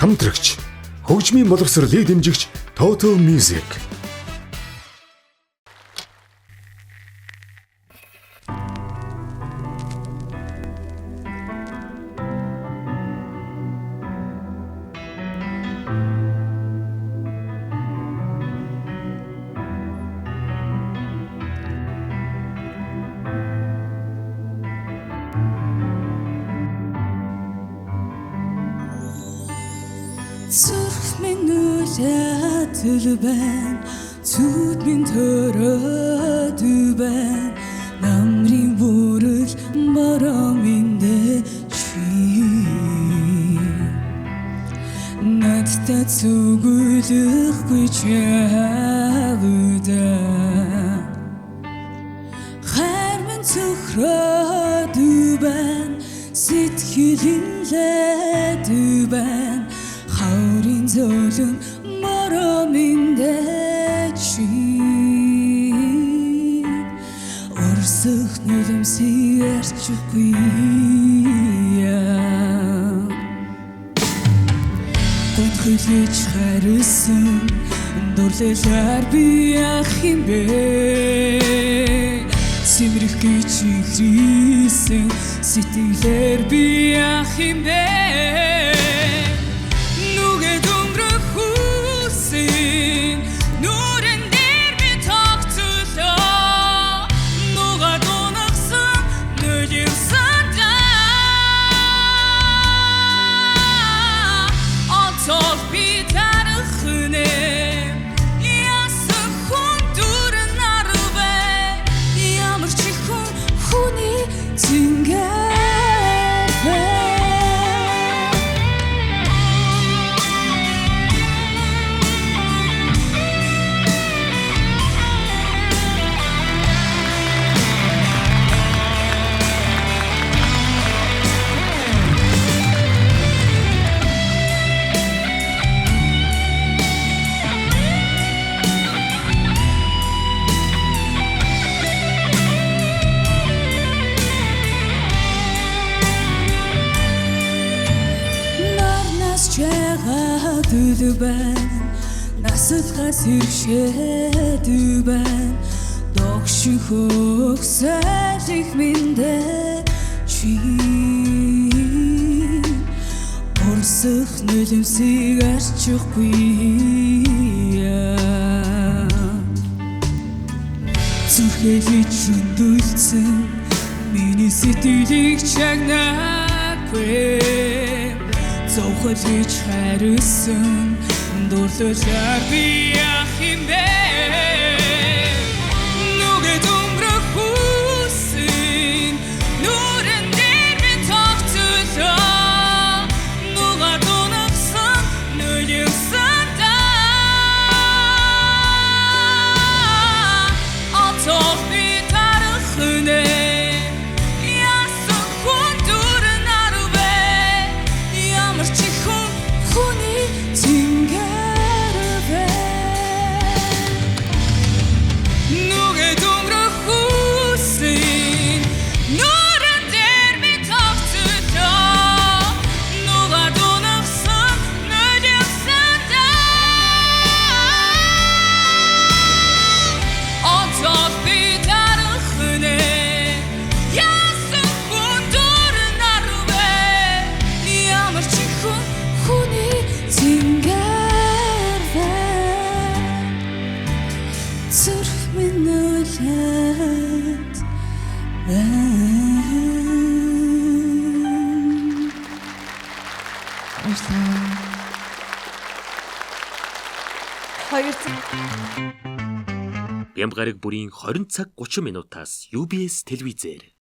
хамтрагч, хөгжмийн боловсролыг дэмжигч Total Music. Зүрх минь үлээдэл байна, зүуд минь төрөөд байна, намрын бүрэл бороо минь чи. Надтай зүгүүлэхгүй чавдаа, хайр минь цөхрөөд байна, сэтгэл инлээд байна. Хаурын зөөлөн бороо минь чи. Орсох нүлэмсийг арчихгүй. Гонхөлж харсан дурлалаар би ах юм бэ? Сэмрэх гэж ихрийсэн сэтгэлээр би ах юм бэ? Насалхаас иршээд байна, догших өгсөлих минь чи. Орсох нүлэмсийг арчихгүй. Зүрхээ чөндөлсөн миний сэтгэлийг чагнаагүй. Зовхолж харсан дурлалаар би ах юм бэ? Нүгэд өнгөрөх хүссэн нүрэн дээр би тогтолоо. Нүга дунагсан нүлэмсэн даа. Отох би тарахнэ. Бямгараг бүрийн 20 цаг 30 минутаас UBS телевизээр